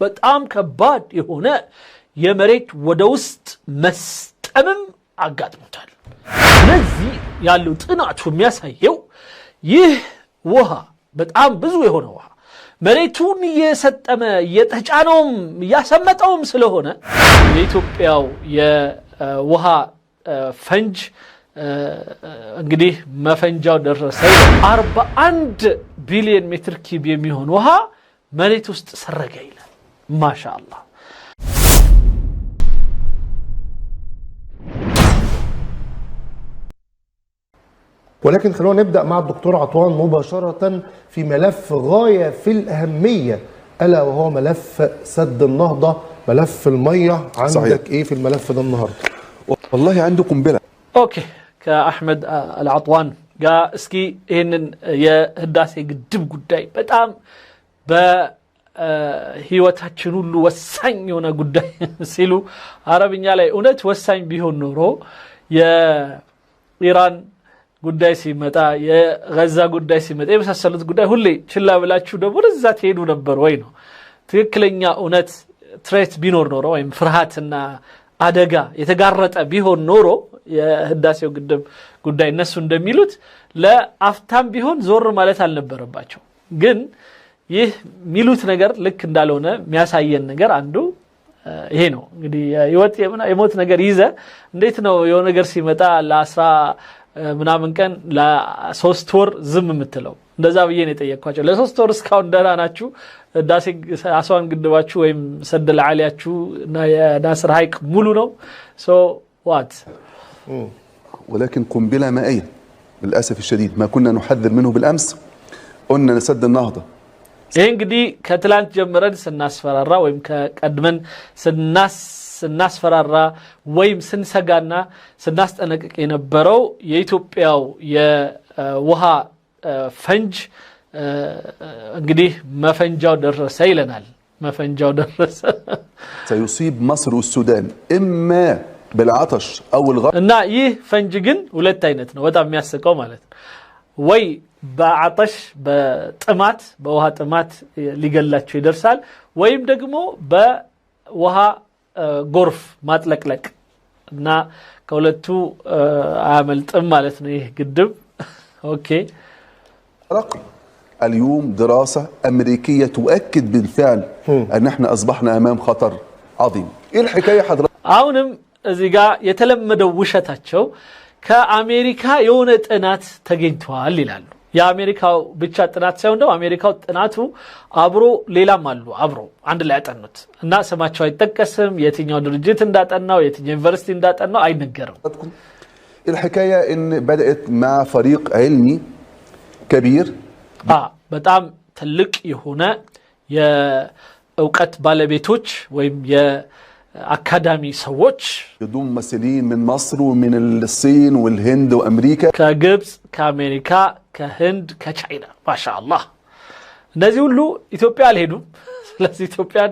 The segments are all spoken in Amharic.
በጣም ከባድ የሆነ የመሬት ወደ ውስጥ መስጠምም አጋጥሞታል ስለዚህ ያለው ጥናቱ የሚያሳየው ይህ ውሃ በጣም ብዙ የሆነ ውሃ መሬቱን እየሰጠመ እየተጫነውም ያሰመጠውም ስለሆነ የኢትዮጵያው የውሃ ፈንጅ እንግዲህ መፈንጃው ደረሰ 41 ቢሊዮን ሜትር ኪዩብ የሚሆን ውሃ መሬት ውስጥ ሰረገ ይላል ማሻአላህ ولكن خلونا نبدأ مع الدكتور عطوان مباشرة في ملف غاية في الأهمية ألا وهو ملف سد النهضة ملف المية عندك صحيح. إيه في الملف ده النهاردة؟ والله عنده قنبلة أوكي كأحمد العطوان قا اسكي هن يهداسي قدب قداي بتام በህይወታችን ሁሉ ወሳኝ የሆነ ጉዳይ ሲሉ አረብኛ ላይ እውነት ወሳኝ ቢሆን ኖሮ የኢራን ጉዳይ ሲመጣ የጋዛ ጉዳይ ሲመጣ የመሳሰሉት ጉዳይ ሁሌ ችላ ብላችሁ ደግሞ እዛ ትሄዱ ነበር ወይ ነው ትክክለኛ እውነት ትሬት ቢኖር ኖሮ ወይም ፍርሃትና አደጋ የተጋረጠ ቢሆን ኖሮ የህዳሴው ግድብ ጉዳይ እነሱ እንደሚሉት ለአፍታም ቢሆን ዞር ማለት አልነበረባቸው ግን ይህ ሚሉት ነገር ልክ እንዳልሆነ የሚያሳየን ነገር አንዱ ይሄ ነው እንግዲህ የሞት ነገር ይዘ እንዴት ነው የሆነ ነገር ሲመጣ ለ10 ምናምን ቀን ለ3 ወር ዝም የምትለው እንደዛ ብዬ ነው የጠየቅኳቸው ለ3 ወር እስካሁን ደህና ናችሁ ዳሴ አስዋን ግድባችሁ ወይም ሰደል ዓሊያችሁ እና የናስር ሐይቅ ሙሉ ነው ሶ ዋት ولكن قنبلة مائية للأسف الشديد ما كنا نحذر منه بالأمس قلنا لسد النهضة ይሄ እንግዲህ ከትላንት ጀምረን ስናስፈራራ ወይም ከቀድመን ስናስፈራራ ወይም ስንሰጋና ስናስጠነቅቅ የነበረው የኢትዮጵያው የውሃ ፈንጅ እንግዲህ መፈንጃው ደረሰ ይለናል መፈንጃው ደረሰ سيصيب مصر والسودان إما بالعطش أو الغرق እና ይህ ፈንጅ ግን ሁለት አይነት ነው በጣም የሚያስቀው ማለት ነው ወይ በአطሽ በጥማት በውሃ ጥማት ሊገላቸው ይደርሳል ወይም ደግሞ በውሃ ጎርፍ ማጥለቅለቅ እና ከሁለቱ አያመልጥም ማለት ነው ይህ ግድብ ኦኬ اليوم دراسة أمريكية تؤكد بالفعل أن احنا أصبحنا أمام خطر عظيم إيه الحكاية حضرتك አሁንም እዚህ ጋር የተለመደው ውሸታቸው ከአሜሪካ የሆነ ጥናት ተገኝቷል ይላሉ የአሜሪካው ብቻ ጥናት ሳይሆን ደግሞ አሜሪካው ጥናቱ አብሮ ሌላም አሉ አብሮ አንድ ላይ ያጠኑት እና ስማቸው አይጠቀስም የትኛው ድርጅት እንዳጠናው የትኛው ዩኒቨርሲቲ እንዳጠናው አይነገርም الحكاية إن بدأت مع فريق علمي كبير በጣም ትልቅ የሆነ የእውቀት ባለቤቶች ወይም የአካዳሚ ሰዎች يضم ممثلين من مصر ومن الصين والهند وأمريكا ከግብጽ ከአሜሪካ ከህንድ ከቻይና ማሻአላህ እነዚህ ሁሉ ኢትዮጵያ አልሄዱም ስለዚህ ኢትዮጵያን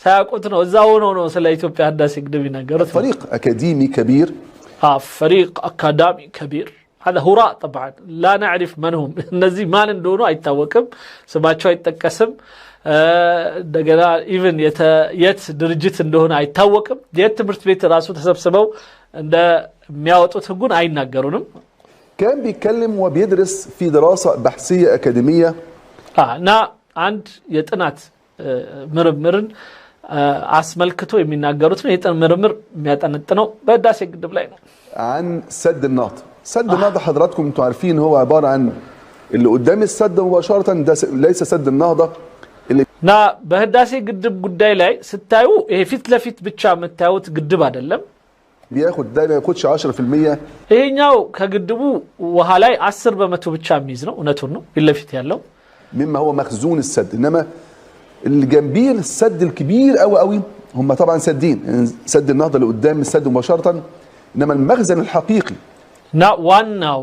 ሳያውቁት ነው እዛው ነው ስለ ኢትዮጵያ ህዳሴ ግድብ ይናገሩት فريق أكاديمي كبير فريق أكاديمي كبير هذا هراء طبعا لا نعرف من هم እነዚህ ማን እንደሆኑ አይታወቅም ስማቸው አይጠቀስም ደገና ኢቭን የት ድርጅት እንደሆነ አይታወቅም የት ትምህርት ቤት ራሱ ተሰብስበው እንደሚያወጡት ህጉን አይናገሩንም كان بيتكلم وبيدرس في دراسة بحثية أكاديمية እና አንድ የጥናት ምርምርን አስመልክቶ የሚናገሩት ነው የጥናት ምርምር የሚያጠነጥነው በህዳሴ ግድብ ላይ ነው عن سد النهضة سد النهضة حضراتكم انتوا عارفين هو عبارة عن اللي قدام السد مباشرة ده ليس سد النهضة اللي ና በህዳሴ ግድብ ጉዳይ ላይ ስታዩ ይሄ ፊት ለፊት ብቻ መታዩት ግድብ አይደለም بياخد ده ما ياخدش 10% ይሄኛው ከግድቡ ውሃ ላይ 10% ብቻ የሚይዝ ነው እውነቱን ነው ፊት ለፊት ያለው مما هو مخزون السد انما اللي جنبيه السد الكبير قوي هم طبعا سدين سد النهضة اللي قدام السد مباشرة انما المخزن الحقيقي ና ዋናው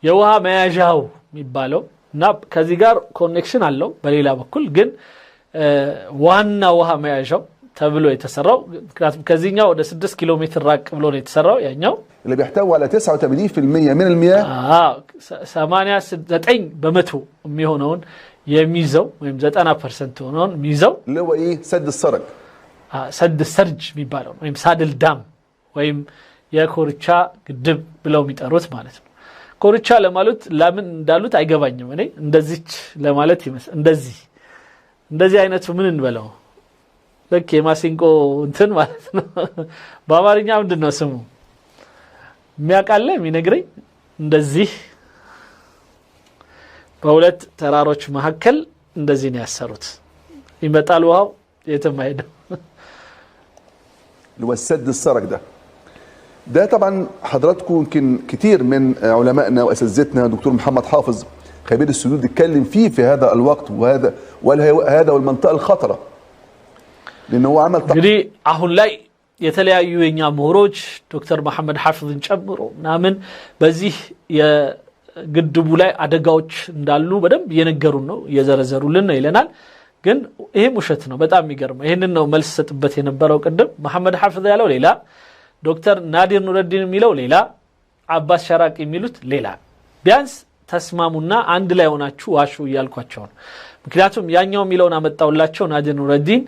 የውሃ መያዣው የሚባለው ና ከዚህ ጋር ኮኔክሽን አለው በሌላ በኩል ግን ዋና ውሃ መያዣው ተብሎ የተሰራው ምክንያቱም ከዚህኛው ወደ 6 ኪሎ ሜትር ራቅ ብሎ ነው የተሰራው ያኛው اللي بيحتوي على 89% من المياه 89% የሚሆነውን የሚይዘው ወይም 90% ሆኖን የሚይዘው اللي هو ايه سد السرج ሰድ ሰርጅ የሚባለው ወይም ሳድል ዳም ወይም የኮርቻ ግድብ ብለው የሚጠሩት ማለት ነው። ኮርቻ ለማለት ለምን እንዳሉት አይገባኝም እኔ እንደዚች ለማለት ይመስል እንደዚህ አይነቱ ምን እንበለው ለክ የማሲንቆ እንትን ማለት ነው። በአማርኛ ምንድነው ስሙ የሚያቃለ የሚነግረኝ እንደዚህ በሁለት ተራሮች መካከል እንደዚህ ነው ያሰሩት ይመጣል ውሃው የትም አይደለም اللي هو السد السرج ده طبعا حضراتكم يمكن كتير من علمائنا واساتذتنا دكتور محمد حافظ خبير السدود اتكلم فيه في هذا الوقت وهذا والمنطقه الخطره لان هو عمل እንግዲህ አሁን ላይ የተለያዩ የኛ ምሁሮች ዶክተር መሐመድ ሐፊዝን ጨምሮ ምናምን በዚህ የግድቡ ላይ አደጋዎች እንዳሉ በደንብ የነገሩን ነው የዘረዘሩልን ነው ይለናል። ግን ይሄ ሙሸት ነው በጣም የሚገርመው ይሄንን ነው መልስ ሰጥበት የነበረው ቅድም መሐመድ ሐፊዝ ያለው ሌላ ዶክተር ናዲር ኑረዲን የሚለው ሌላ አባስ ሸራቂ የሚሉት ሌላ ቢያንስ ተስማሙና አንድ ላይ ሆናችሁ ዋሹ ይያልኳቸው ነው። ምክንያቱም ያኛው የሚለውን አመጣውላቸው ናዲር ኑረዲን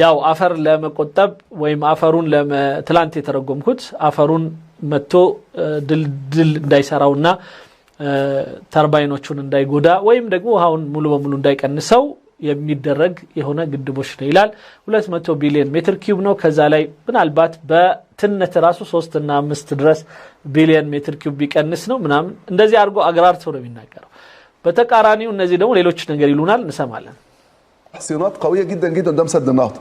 ያው አፈር ለመቆጠብ ወይም አፈሩን ለትላንት የተረጎምኩት አፈሩን መጥቶ ድልድል እንዳይሰራውና ተርባይኖቹን እንዳይጎዳ ወይም ደግሞ ውሃውን ሙሉ በሙሉ እንዳይቀንሰው የሚደረግ የሆነ ግድቦች ነው ይላል። 200 ቢሊዮን ሜትር ኪዩብ ነው። ከዛ ላይ ምናልባት በትነት ራሱ 3 እና 5 ድረስ ቢሊዮን ሜትር ኪዩብ ቢቀንስ ነው ምናምን እንደዚህ አድርጎ አግራርተው ነው የሚናገረው። በተቃራኒው እነዚህ ደግሞ ሌሎች ነገር ይሉናል እንሰማለን። تحصينات قويه جدا جدا قدام سد النهضه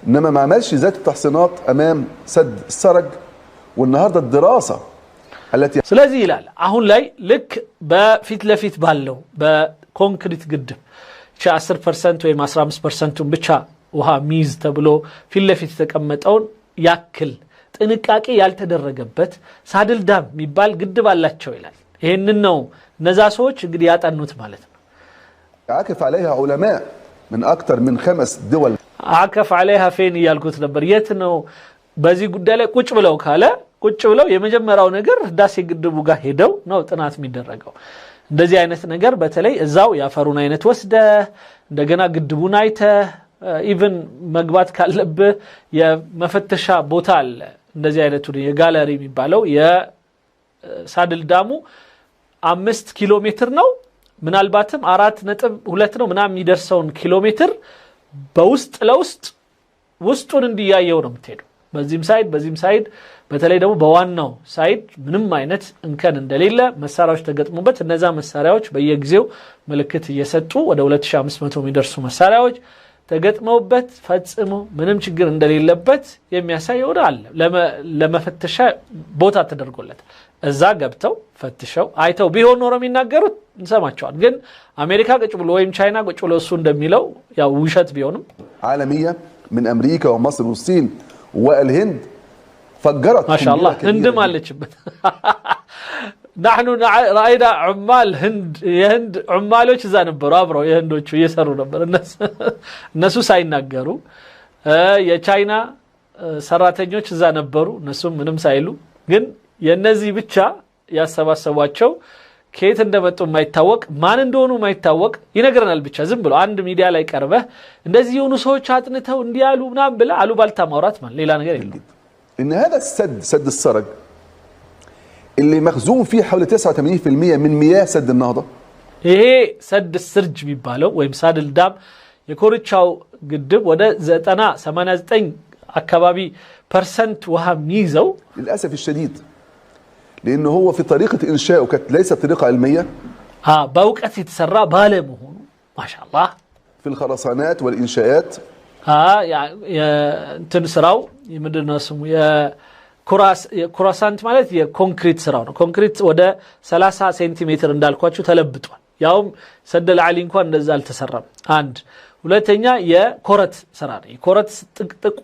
انما ما عملش ذات التحصينات امام سد السرج والنهارده الدراسه التي ስለዚህ ይላል አሁን ላይ ልክ በፊት ለፊት ባለው በኮንክሪት ግድብ 10% ወይም 15%ን ብቻ ውሃ ሚዝ ተብሎ ፊት ለፊት የተቀመጠውን ያክል ጥንቃቄ ያልተደረገበት ሳድል ዳም የሚባል ግድብ አላቸው ይላል። ይሄንን ነው እነዛ ሰዎች እንግዲህ ያጠኑት ማለት ነው። عاكف عليها علماء من اكثر من 5 دول عاكف عليها فين ያልኩት ነበር የት ነው በዚህ ጉዳይ ላይ ቁጭ ብለው ካለ ቁጭ ብለው የመጀመሪያው ነገር ህዳሴ ግድቡ ጋር ሄደው ነው ጥናት የሚደረገው። እንደዚህ አይነት ነገር በተለይ እዛው ያፈሩን አይነት ወስደ እንደገና ግድቡን አይተ ኢቭን መግባት ካለብህ የመፈተሻ ቦታ አለ። እንደዚህ አይነቱ የጋለሪ የሚባለው የሳድል ዳሙ 5 ኪሎ ሜትር ነው ምናልባትም 4.2 ነው ምናምን የሚደርሰውን ኪሎ ሜትር በውስጥ ለውስጥ ውስጡን እንዲያየው ነው የምትሄደው። በዚህም ሳይድ በተለይ ደግሞ በዋናው ሳይድ ምንም አይነት እንከን እንደሌለ መሳሪያዎች ተገጥሞበት እነዛ መሳሪያዎች በየጊዜው ምልክት እየሰጡ ወደ 2500 የሚደርሱ መሳሪያዎች ተገጥመውበት ፈጽሞ ምንም ችግር እንደሌለበት የሚያሳየው አለ። ለመፈተሻ ቦታ ተደርጎለት እዛ ገብተው ፈትሸው አይተው ቢሆን ኖሮ የሚናገሩት እንሰማቸዋል። ግን አሜሪካ ቁጭ ብሎ ወይም ቻይና ቁጭ ብሎ እሱ እንደሚለው ያው ውሸት ቢሆንም عالميه من امريكا ومصر والصين والهند فجرت ما شاء الله هند مالچበት نحن راينا عمال هند عمالوች እዛ ነበሩ አብረው የህንዶቹ እየሰሩ ነበር እነሱ ሳይናገሩ የቻይና ሰራተኞች እዛ ነበሩ እነሱ ምንም ሳይሉ ግን የነዚህ ብቻ ያሰባሰቧቸው ከየት እንደመጡ የማይታወቅ ማን እንደሆኑ የማይታወቅ ይነገረናል። ብቻ ዝም ብሎ አንድ ሚዲያ ላይ ቀርበህ እንደዚህ የሆኑ ሰዎች አጥንተው እንዲያሉ ምናምን ብለ አሉባልታ ማውራት ማለት ሌላ ነገር የለም። ان هذا سد السرج اللي مخزون فيه حوالي 89% من مياه سد النهضه ይሄ ሰድ ስርጅ የሚባለው ወይም ሳድል ዳም የኮርቻው ግድብ ወደ 89 አካባቢ % ውሃ የሚይዘው للاسف الشديد لانه هو في طريقه انشائه كانت ليست طريقه علميه باوقت يتسرى باله مهون ما شاء الله في الخرسانات والانشاءات يعني تنسراو يمدنا اسمه يا ኩራሳንት ማለት የኮንክሪት ስራው ነው። ኮንክሪት ወደ 30 ሴንቲሜትር እንዳልኳችሁ ተለብጧል። ያውም ሰደል አሊ እንኳን እንደዛ አልተሰራም። አንድ ሁለተኛ የኮረት ስራ ነው። የኮረት ጥቅጥቁ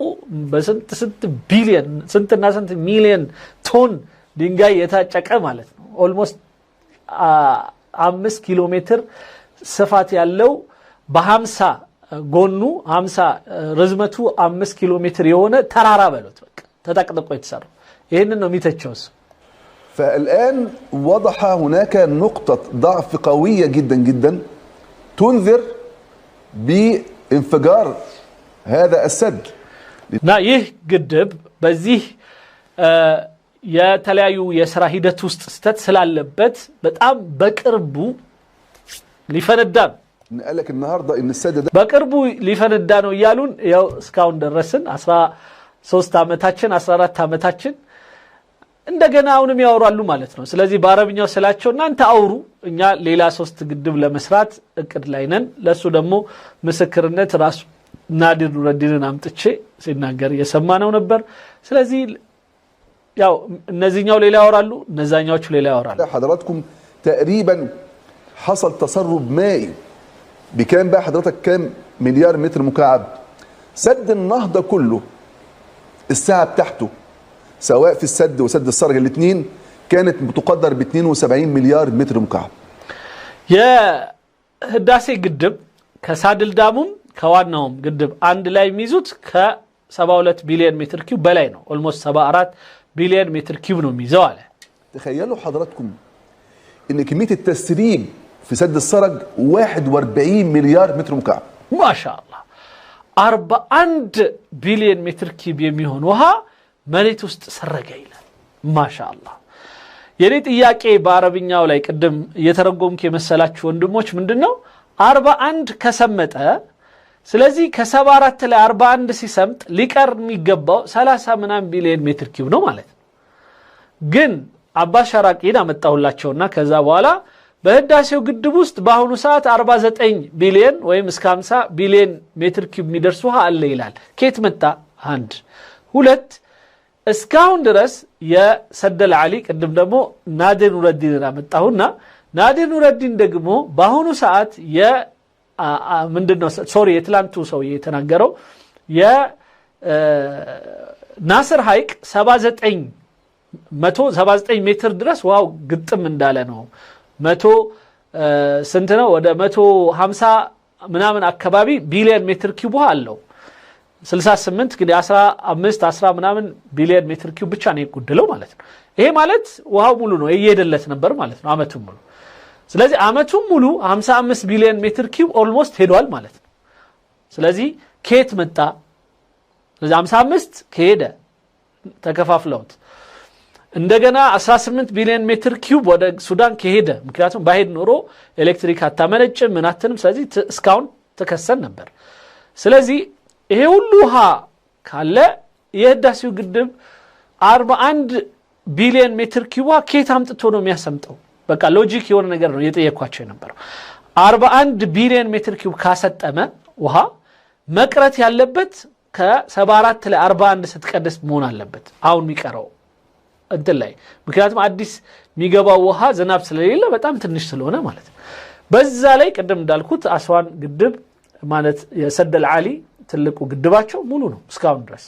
በስንት ቢሊዮን ስንትና ስንት ሚሊዮን ቶን ድንጋይ የታጨቀ ማለት ነው። ኦልሞስት 5 ኪሎ ሜትር ስፋት ያለው በ50 ጎኑ 50 ርዝመቱ 5 ኪሎ ሜትር የሆነ ተራራ በሉት በቃ ተጠቅጥቆ የተሰራ ይሄንን ነው የሚተቸውስ። فالآن وضح هناك نقطة ضعف قوية جدا جدا تنذر بانفجار هذا السد. ና ይህ ግድብ በዚህ የተለያዩ የሥራ ሂደት ውስጥ ስተት ስላለበት በጣም በቅርቡ ሊፈነዳ ነው። قال لك النهارده ان السد ده በቅርቡ ሊፈነዳ ነው ይያሉን ያው እስካሁን ደረስን 13 ዓመታችን 14 ዓመታችን እንደገና አሁንም ያወራሉ ማለት ነው። ስለዚህ በአረብኛው ስላቸው እናንተ አውሩ እኛ ሌላ 3 ግድብ ለመስራት እቅድ ላይ ነን። ለሱ ደግሞ ምስክርነት ራሱ ናዲር ኑረዲንን አምጥቼ ሲናገር የሰማነው ነበር። ስለዚህ ያው እነዚህኛው ሌላ ያወራሉ እነዛኛዎቹ ሌላ ያወራሉ። حضراتكم تقريبا حصل تسرب مائي بكام بقى حضرتك كام مليار متر مكعب. سد النهضة كله الساعة بتاعته سواء في السد وسد السرج الاثنين كانت بتقدر ب 72 مليار متر مكعب. يا هداسي قدب كسادل داموم كوانهم قدب عند لا يميزوت ك 72 بليون متر كيوب بلاينو almost 74 بليون متر كيوب نو ميزواله. تخيلوا حضراتكم ان كمية التسريب في سد السرج 41 مليار متر مكعب. ما شاء الله 41 بليون متر كيوب يميهون وها مريت ውስጥ ሰረገ ይላል። ማሻአላህ የኔ ጥያቄ በአረብኛው ላይ ቀደም እየተረጎምኩ የመሰላችሁ ወንድሞች ምንድነው 41 ከሰመጠ ስለዚህ ከ74 ላይ 41 ሲሰምጥ ሊቀር የሚገባው 30 ምናምን ቢሊዮን ሜትር ኪዩብ ነው ማለት ነው። ግን አባስ ሸራቂን አመጣሁላቸውና ከዛ በኋላ በህዳሴው ግድብ ውስጥ በአሁኑ ሰዓት 49 ቢሊዮን ወይም እስከ 50 ቢሊዮን ሜትር ኪዩብ የሚደርስ ውሃ አለ ይላል። ከየት መጣ? አንድ ሁለት እስካሁን ድረስ የሰደል አሊ ቀደም ደግሞ ናዲር ኑረዲን አመጣሁና ናዲር ኑረዲን ደግሞ በአሁኑ ሰዓት ምንድነው ሶሪ የትላንቱ ሰው የተናገረው የናስር ሐይቅ 179 ሜትር ድረስ ውሃው ግጥም እንዳለ ነው። 100 ስንት ነው ወደ 150 ምናምን አካባቢ ቢሊዮን ሜትር ኪዩብ ውሃ አለው። 68 ግን 15 10 ምናምን ቢሊዮን ሜትር ኪዩብ ብቻ ነው የጎደለው ማለት ነው። ይሄ ማለት ውሃው ሙሉ ነው እየሄደለት ነበር ማለት ነው አመቱን ሙሉ። ስለዚህ አመቱን ሙሉ 55 ቢሊዮን ሜትር ኪዩብ ኦልሞስት ሄዷል ማለት ነው። ስለዚህ ከየት መጣ? ስለዚህ 55 ከሄደ ተከፋፍለውት እንደገና 18 ቢሊዮን ሜትር ኪዩብ ወደ ሱዳን ከሄደ ምክንያቱም ባይሄድ ኖሮ ኤሌክትሪክ አታመነጭም ምናትንም ስለዚህ እስካሁን ተከሰን ነበር። ስለዚህ ይሄ ሁሉ ውሃ ካለ የህዳሴው ግድብ 41 ቢሊዮን ሜትር ኪዩብ ከየት አምጥቶ ነው የሚያሰምጠው? በቃ ሎጂክ የሆነ ነገር ነው የጠየኳቸው የነበረው። 41 ቢሊዮን ሜትር ኪዩብ ካሰጠመ ውሃ መቅረት ያለበት ከ74 ላይ 41 ስትቀደስ መሆን አለበት አሁን የሚቀረው እንትን ላይ ምክንያቱም አዲስ የሚገባው ውሃ ዝናብ ስለሌለ በጣም ትንሽ ስለሆነ ማለት ነው። በዛ ላይ ቀደም እንዳልኩት አስዋን ግድብ ማለት የሰደል አሊ ትልቁ ግድባቸው ሙሉ ነው እስካሁን ድረስ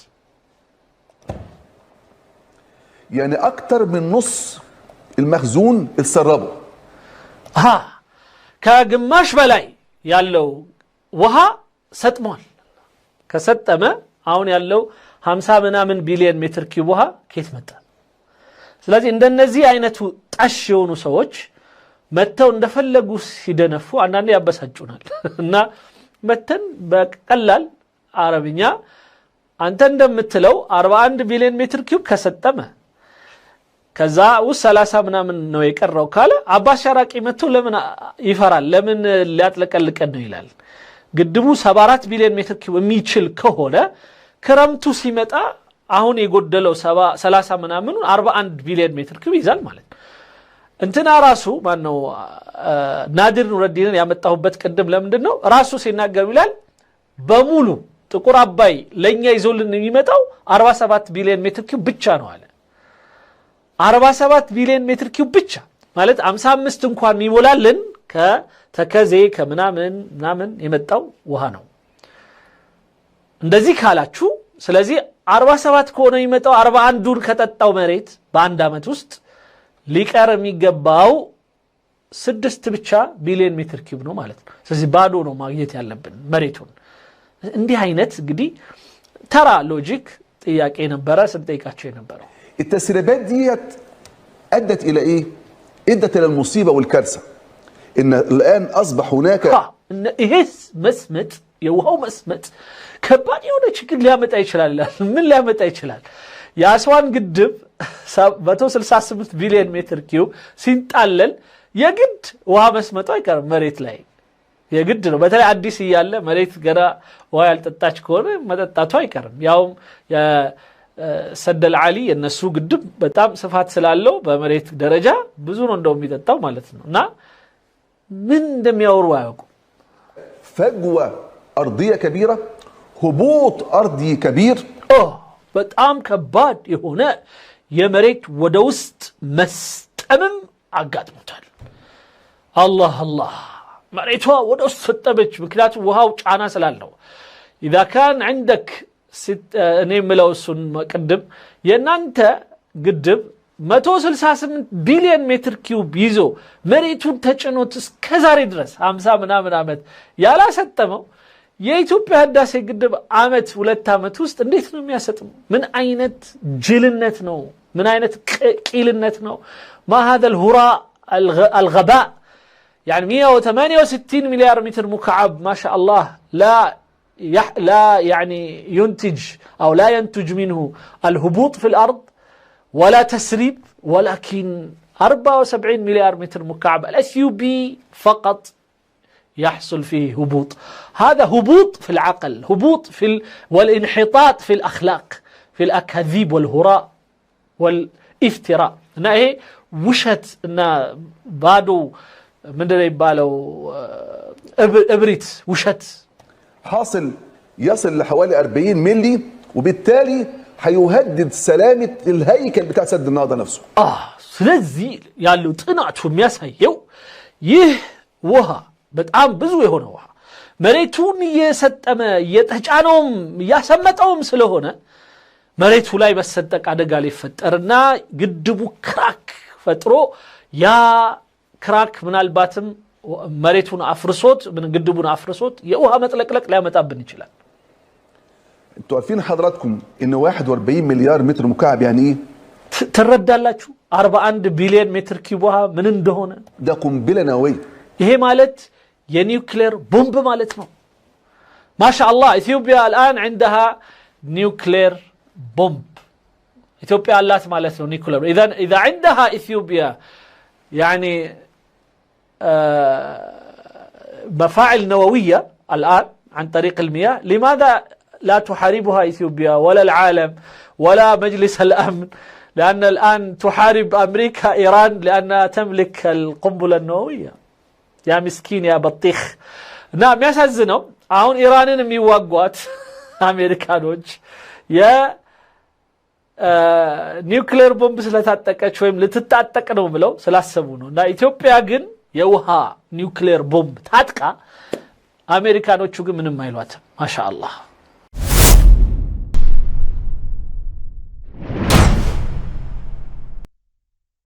يعني اكتر من نص المخزون اتسربوا ከግማሽ በላይ ያለው ውሃ ሰጥሟል። ከሰጠመ አሁን ያለው 50 ምናምን ቢሊዮን ሜትር ኪዩብ ውሃ ከየት መጣ? ስለዚህ እንደነዚህ አይነቱ ጣሽ የሆኑ ሰዎች መተው እንደፈለጉ ሲደነፉ አንዳንዴ ያበሳጩናል እና መተን በቀላል አረብኛ አንተ እንደምትለው 41 ቢሊዮን ሜትር ኪዩብ ከሰጠመ ከዛ ውስጥ 30 ምናምን ነው የቀረው ካለ አባስ ሸራቂ መጥቶ ለምን ይፈራል? ለምን ሊያጥለቀልቀን ነው ይላል። ግድቡ 74 ቢሊዮን ሜትር ኪዩብ የሚችል ከሆነ ክረምቱ ሲመጣ አሁን የጎደለው 30 ምናምን 41 ቢሊዮን ሜትር ኪዩብ ይዛል ማለት ነው። እንትና ራሱ ማን ነው ናዲር ኑረዲንን ያመጣሁበት ቅድም ለምንድነው ራሱ ሲናገር ይላል በሙሉ ጥቁር አባይ ለኛ ይዞልን የሚመጣው 47 ቢሊዮን ሜትር ኪዩብ ብቻ ነው አለ። 47 ቢሊዮን ሜትር ኪዩብ ብቻ ማለት 55 እንኳን የሚሞላልን ከተከዜ ከምናምን የመጣው ውሃ ነው። እንደዚህ ካላችሁ ስለዚህ 47 ከሆነ የሚመጣው 41ዱን ከጠጣው መሬት በአንድ አመት ውስጥ ሊቀር የሚገባው 6 ብቻ ቢሊዮን ሜትር ኪዩብ ነው ማለት ነው። ስለዚህ ባዶ ነው ማግኘት ያለብን መሬቱን። እንዲህ አይነት እንግዲህ ተራ ሎጂክ ጥያቄ ነበረ ስንጠይቃቸው የነበረው። التسريبات ديت أدت إلى إيه؟ أدت إلى المصيبة والكارثة. إن الآن أصبح هناك إيهس مسمت يوهو مسمت ከባድ የሆነ ችግር ሊያመጣ ይችላል። ምን ሊያመጣ ይችላል? የአስዋን ግድብ 168 ቢሊዮን ሜትር ኪዩብ ሲንጣለል የግድ ውሃ መስመጡ አይቀርም መሬት ላይ የግድ ነው። በተለይ አዲስ እያለ መሬት ገና ውሃ ያልጠጣች ከሆነ መጠጣቱ አይቀርም። ያውም የሰደል ዓሊ የነሱ ግድብ በጣም ስፋት ስላለው በመሬት ደረጃ ብዙ ነው እንደው የሚጠጣው ማለት ነው። እና ምን እንደሚያወሩ አያውቁ። فجوة أرضية كبيرة، هبوط أرضي كبير، በጣም ከባድ የሆነ የመሬት ወደ ውስጥ መስጠምም አጋጥሞታል። አላህ አላህ መሬቷ ወደ ውስጥ ሰጠመች። ምክንያቱም ውሃው ጫና ስላለው إذا كان عندك እኔ የምለው እሱን ቅድም የእናንተ ግድብ 168 ቢሊዮን ሜትር ኪዩብ ይዞ መሬቱን ተጭኖት እስከዛሬ ድረስ 50 ምናምን ዓመት ያላሰጠመው የኢትዮጵያ ህዳሴ ግድብ ዓመት 2 ዓመት ውስጥ እንዴት ነው የሚያሰጥመው? ምን አይነት ጅልነት ነው? ምን አይነት ቂልነት ነው? ما هذا الهراء الغباء يعني 168 مليار متر مكعب ما شاء الله لا يعني ينتج أو لا ينتج منه الهبوط في الأرض ولا تسريب، ولكن 74 مليار متر مكعب الSUB فقط يحصل فيه هبوط. هذا هبوط في العقل، هبوط والانحطاط في الأخلاق، في الأكاذيب والهراء والافتراء. إنه إيه وشت إنه بادو من ده يبالو إبريت وشت حاصل يصل لحوالي 40 ملي، وبالتالي هيهدد سلامة الهيكل بتاع سد النهضة نفسه. ስለዚህ ያለው ጥናቱ የሚያሳየው ይህ ውሃ በጣም ብዙ የሆነ ውሃ መሬቱን እየሰጠመ እየተጫነውም እያሰመጠውም ስለሆነ መሬቱ ላይ መሰንጠቅ አደጋ ሊፈጠርና ግድቡ ክራክ ፈጥሮ ያ ክራክ ምናልባትም መሬቱን አፍርሶት ግድቡን አፍርሶት የውሃ መጥለቅለቅ ሊያመጣብን ይችላል። انتوا عارفين حضراتكم ان 41 مليار متر مكعب يعني ايه؟ ትረዳላችሁ 41 ቢሊዮን ሜትር ኪዩብ ውሃ ምን እንደሆነ? ده قنبله نوويه። ይሄ ማለት የኒውክሌር ቦምብ ማለት ነው። ማሻአላህ ኢትዮጵያ الان عندها نيوكلير بومب. ኢትዮጵያ አላት ማለት ነው ኒውክሌር። اذا عندها اثيوبيا يعني مفاعل نوويه الان عن طريق المياه، لماذا لا تحاربها إثيوبيا ولا العالم ولا مجلس الأمن؟ لأن الآن تحارب أمريكا إيران لأنها تملك القنبلة النووية. يا مسكين يا بطيخ. نعم يسازنو አሁን ኢራንን የሚዋጓት አሜሪካኖች የኒውክሌር ቦምብ ስለታጠቀች ወይም ልትጣጠቅ ነው ብለው ስላሰቡ ነው። እና ኢትዮጵያ ግን የውሃ ኒውክሌር ቦምብ ታጥቃ አሜሪካኖቹ ግን ምንም አይሏትም። ማሻአላህ